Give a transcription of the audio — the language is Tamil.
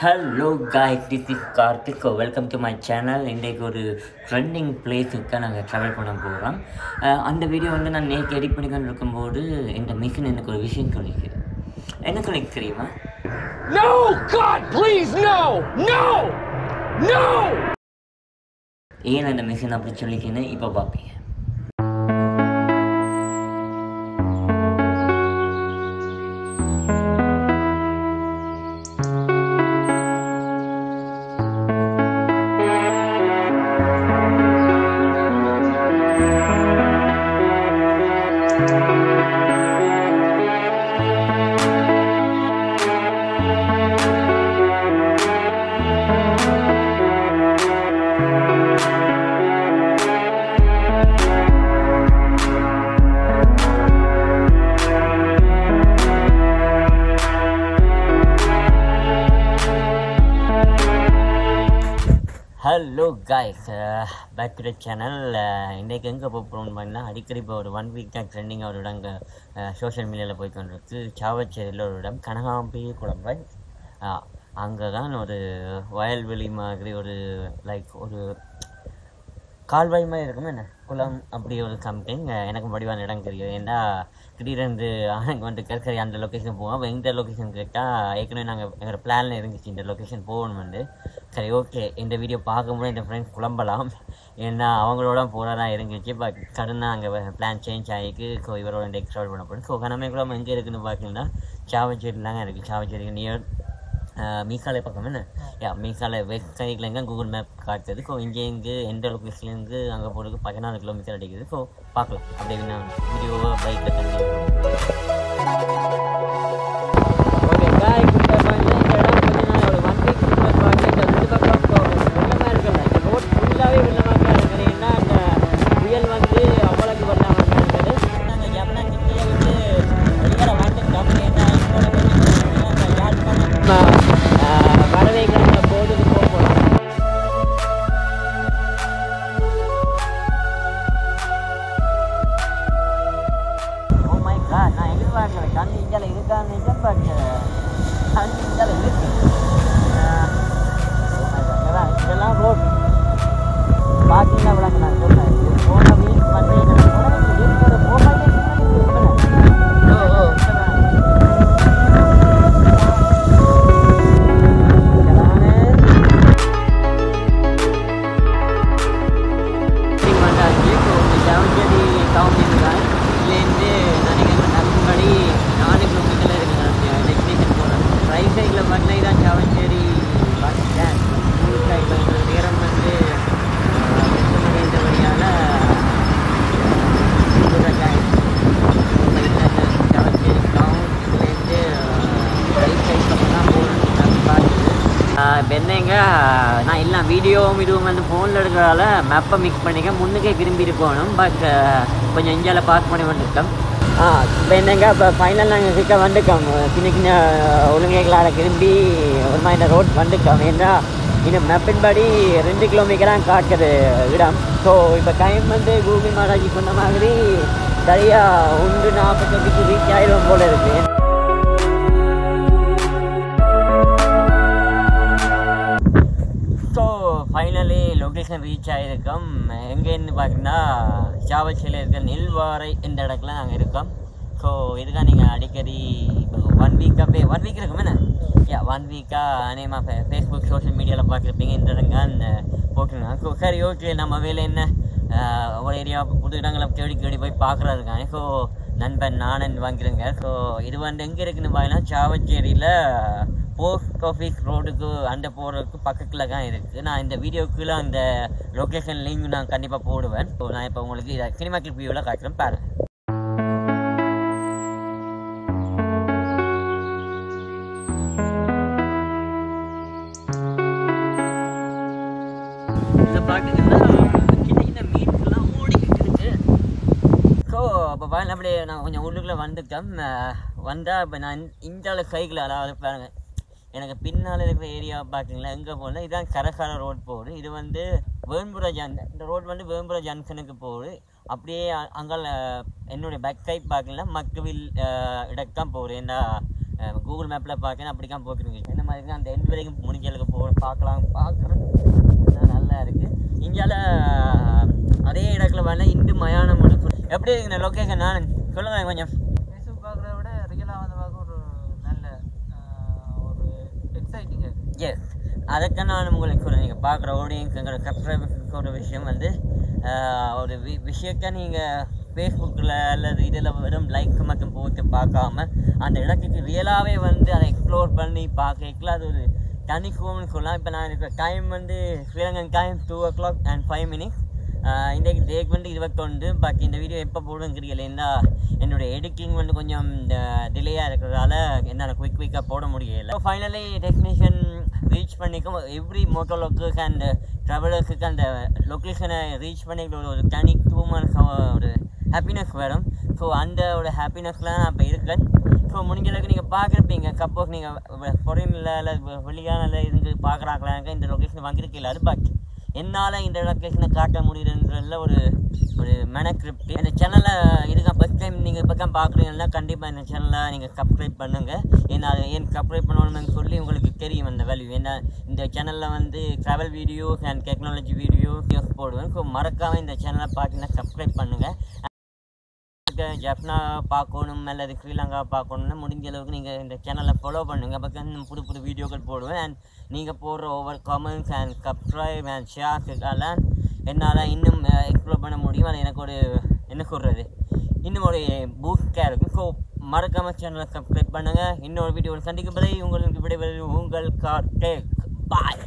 Hello guys, this is Karthik. Welcome to my channel. இன்றைக்கு ஒரு ட்ரெண்டிங் பிளேஸுக்கு நாங்கள் ட்ராவல் பண்ண போகிறோம். அந்த வீடியோ வந்து நான் நேற்று எடிட் பண்ணிக்கொண்டு இருக்கும்போது இந்த மிஷின் எனக்கு ஒரு விஷயம் சொல்லிக்கு. என்ன சொல்லிக்கு தெரியுமா? No! God, please, no! No! No! ஏன் அந்த மிஷின் அப்படி சொல்லிக்கின்னு இப்போ பார்ப்பீங்க. Hello guys, back to the channel. இன்றைக்கு எங்கே போகிறோம்னு பார்த்தீங்கன்னா, அடிக்கடி இப்போ ஒரு 1 வீக் தான் ட்ரெண்டிங்காக ஒரு இடம் அங்கே சோஷியல் மீடியாவில் போய்க்கொண்டிருக்கு. சாவச்சேரியில் ஒரு இடம் கனகாம்பி குளம்பை. அங்கே தான் ஒரு வயல்வெளி மாதிரி ஒரு ஒரு கால்வாய் மாதிரி இருக்குமே என்ன குளம் அப்படி ஒரு சம்திங். எனக்கு முடிவான இடம் தெரியும். ஏன்னா திடீரென்று எனக்கு வந்து சரி அந்த லொக்கேஷன் போவோம். அப்போ எந்த லொக்கேஷன் கேட்டால் ஏற்கனவே நாங்கள் எங்களோட பிளானில் இருந்துச்சு இந்த லொக்கேஷன் போகணுமெண்டு. சரி ஓகே, இந்த வீடியோ பார்க்கும்போது என் ஃப்ரெண்ட்ஸ் குழம்பலாம். ஏன்னா அவங்களோட போகிறதா இருந்துச்சு. பட் சடனாக அங்கே பிளான் சேஞ்ச் ஆகிக்கு. ஸோ இவரோட இந்த எக்ஸ்ட்ராவல் பண்ண போகிறோம். ஸோ கனமே குளம் எங்கே இருக்குதுன்னு பார்த்தீங்கன்னா சாவச்சேரி தாங்க இருக்குது. சாவச்சேரிக்கு நியர் மீசாலை பக்கம் என்ன மீசாலை வெஸ்ட் சைடில் எங்கே கூகுள் மேப் காட்டுது. ஸோ இங்கேருந்து எந்த லொக்கேஷன்லேருந்து அங்கே போகிறதுக்கு 14 கிலோமீட்டர் அடிக்குது. ஸோ பார்க்கலாம். அப்படியே நான் வீடியோவை பைக்கில் கண்டிப்பாக ஓகே பாய். இந்த இடம் கொஞ்சம் நான் ஒரு 1 வீக் பார்த்து 2 பக்கம் வெள்ளமாக இருக்குல்ல, இந்த ரோட் ஃபுல்லாகவே வெள்ளமாக இருக்குது. ஏன்னா அந்த புயல் வந்து அவ்வளோக்கு வெள்ளமாக இருக்குது. நாங்கள் எப்பனா கிட்டியை விட்டு வெளியில் வந்துட்டோம். ஏன்னா வரவேற்கிற போர்டுக்கு போகலாம். ஓ மை காட், நான் எதிர்பார்க்கல தண்ணி இஞ்சால இருக்கான்னு நினைச்சேன். பட் தண்ணி இஞ்சால இருக்கு. இதெல்லாம் ரோட் பார்க்கிங்லாம் விளக்கு நான் சொன்னேன். போன வீக் வந்து என்னங்க நான் எல்லாம் வீடியோவும் இதுவும் வந்து ஃபோனில் எடுக்கிறதால மேப்பை மிக்ஸ் பண்ணிக்க முன்னுக்கே திரும்பிட்டு போகணும். பட் கொஞ்சம் இந்தியாவில் பாஸ் பண்ணி வந்துட்டோம். இப்போ என்னங்க இப்போ ஃபைனல் நாங்கள் கிட்ட வந்துட்டோம். சின்ன சின்ன ஒழுங்கைகளால் திரும்பி ஒரு மாதிரி ரோட் வந்துட்டோம். ஏன்னா இன்னும் மேப்பின் படி 2 கிலோமீட்டராக காட்டுறது இடம். ஸோ இப்போ டைம் வந்து கூகுள் மாராஜி சொன்ன மாதிரி சரியாக 1:45 ரீச் ஆயிடும் போல் இருக்குது. ஃபைனலி லொக்கேஷன் ரீச் ஆகிருக்கோம். எங்கேன்னு பார்த்தீங்கன்னா சாவச்சேரியில் இருக்க நெல்வாரை இந்த இடத்துல நாங்கள் இருக்கோம். ஸோ இதுதான் நீங்கள் அடிக்கடி இப்போ 1 வீக் இருக்கும் என்ன 1 வீக்காக அநேகமாக ஃபேஸ்புக் சோஷியல் மீடியாவில் பார்க்குறப்பீங்க. இந்த இடங்க போட்டுருங்க. ஸோ சரி ஓகே, நம்ம வேலை என்ன ஒரு ஏரியா புது இடங்களை தேடி போய் பார்க்குறதுக்கான. ஸோ நண்பன் நானன் வாங்கிடுங்க. ஸோ இது வந்து எங்கே இருக்குதுன்னு பார்த்தீங்கன்னா சாவச்சேரியில் போஸ்ட் ஆஃபீஸ் ரோடுக்கு அந்த போகிறதுக்கு பக்கத்தில் தான் இருக்குது. நான் இந்த வீடியோக்குள்ளே அந்த லொக்கேஷன் லிங்க் நான் கண்டிப்பாக போடுவேன். ஸோ நான் இப்போ உங்களுக்கு இதை சினிமா கிளிப் வியூவில் காட்டுறேன் பாருங்கள். இதை பார்க்குறதுல சின்ன சின்ன மீன்ஸ்லாம் ஓடிக்கிட்டு இருக்கு. ஸோ அப்போ பாருங்க, அப்படியே நான் கொஞ்சம் உள்ளுக்குள்ளே வந்துட்டேன். வந்தால் இப்போ நான் இந்த சைக்கிள் அதாவது பாருங்கள், எனக்கு பின்னால் இருக்கிற ஏரியா பார்த்திங்களா எங்கே போகணும். இதுதான் கரசார ரோட் போகுது. இது வந்து வேம்புரா இந்த ரோட் வந்து வேம்புரா ஜங்ஷனுக்கு போகுது. அப்படியே அங்கே என்னுடைய பேக் சைட் பார்க்கலாம் மக்குவில் இடத்தான் போகிறேன். ஏன்னா கூகுள் மேப்பில் பார்க்கணும் அப்படிக்காம போக்குறீங்க இந்த மாதிரி அந்த எண்டு வரைக்கும் முடிஞ்சளவுக்கு பார்க்குறேன் நல்லா இருக்குது இங்கால அதே இடத்துல வரல இந்து மயானம் எப்படி இருக்குங்க லொக்கேஷன் நான் சொல்லுங்கள் கொஞ்சம் ஃபேஸ்புக் பார்க்குறத விட ரியலாக வந்து பார்க்க ஒரு நல்ல ஒரு எக்ஸைட்டிங் இருக்குது எஸ் அதுக்கு நான் உங்களுக்கு சொல்கிறேன் நீங்கள் பார்க்குற ஆடியன்ஸுங்கிற சப்ஸ்கிரைபர்ஸுக்கு ஒரு விஷயம் வந்து ஒரு விஷயத்தை நீங்கள் ஃபேஸ்புக்கில் அல்லது இதில் வெறும் லைக் மட்டும் போட்டு பார்க்காம அந்த இடத்துக்கு ரியலாகவே வந்து அதை எக்ஸ்ப்ளோர் பண்ணி பார்க்கல அது ஒரு தனிக்குவம்னு சொல்லலாம் இப்போ நான் இருக்கிற டைம் வந்து ஸ்ரீலங்கன் டைம் 2:05 இன்றைக்கு டேக் வந்து 21 பாக்கி இந்த வீடியோ எப்போ போடுன்னு தெரியல ஏன்னா என்னுடைய எடிட்டிங் வந்து கொஞ்சம் டிலேயாக இருக்கிறதால என்னால் குயிக்காக போட முடியலை ஃபைனலி டெஸ்டினேஷன் ரீச் பண்ணிக்கும் எவ்ரி மோட்டோலோக்கு அண்ட் ட்ராவலர்ஸுக்கு அந்த லொக்கேஷனை ரீச் பண்ணிக்கிற ஒரு தனித்துவமான ஒரு ஹாப்பினஸ் வரும் ஸோ அந்த ஒரு ஹாப்பினஸ்லாம் நான் இப்போ இருக்கேன் ஸோ முடிஞ்சளவுக்கு நீங்கள் பார்க்குறப்பீங்க சப்போஸ் நீங்கள் ஃபாரினில் இல்லை வெளியானில் இருந்து பார்க்குறாங்களாங்க இந்த லொக்கேஷன் வாங்கியிருக்கல அது பட் என்னால் இந்த லொக்கேஷனை காட்ட முடியுதுன்றதுல ஒரு மெனக்கிருப்தி இந்த சேனலை இதுக்காக ஃபஸ்ட் டைம் நீங்கள் இப்போ தான் பார்க்குறீங்கன்னா கண்டிப்பாக இந்த சேனலை நீங்கள் சப்ஸ்கிரைப் பண்ணுங்கள் ஏன்னா அதை ஏன் சப்ஸ்கிரைப் பண்ணணும்னு சொல்லி உங்களுக்கு தெரியும் அந்த வேல்யூ ஏன்னா இந்த சேனலில் வந்து travel videos and technology videos போடுவேன் ஸோ மறக்காமல் இந்த சேனலை பார்த்தீங்கன்னா சப்ஸ்கிரைப் பண்ணுங்கள் ஜப்னா பார்க்கணும் அல்லது ஸ்ரீலங்கா பார்க்கணுன்னா முடிஞ்ச அளவுக்கு நீங்கள் இந்த சேனலை ஃபாலோ பண்ணுங்கள் அப்போ புது வீடியோக்கள் போடுவேன் அண்ட் நீங்கள் போடுற ஒவ்வொரு கமெண்ட்ஸ் அண்ட் சப்ஸ்கிரைப் அண்ட் ஷேர்ஸுக்கெல்லாம் என்னால் இன்னும் எக்ஸ்ப்ளோர் பண்ண முடியும் அது எனக்கு ஒரு என்ன சொல்கிறது இன்னும் ஒரு பூஸ்டாக இருக்கும் ஸோ மறக்காமல் சேனலை சப்ஸ்கிரைப் பண்ணுங்கள் இன்னொரு வீடியோவில் சந்திக்கப்பதை உங்களுக்கு விடைபெறுவது உங்கள் கார்த்திக் பாய்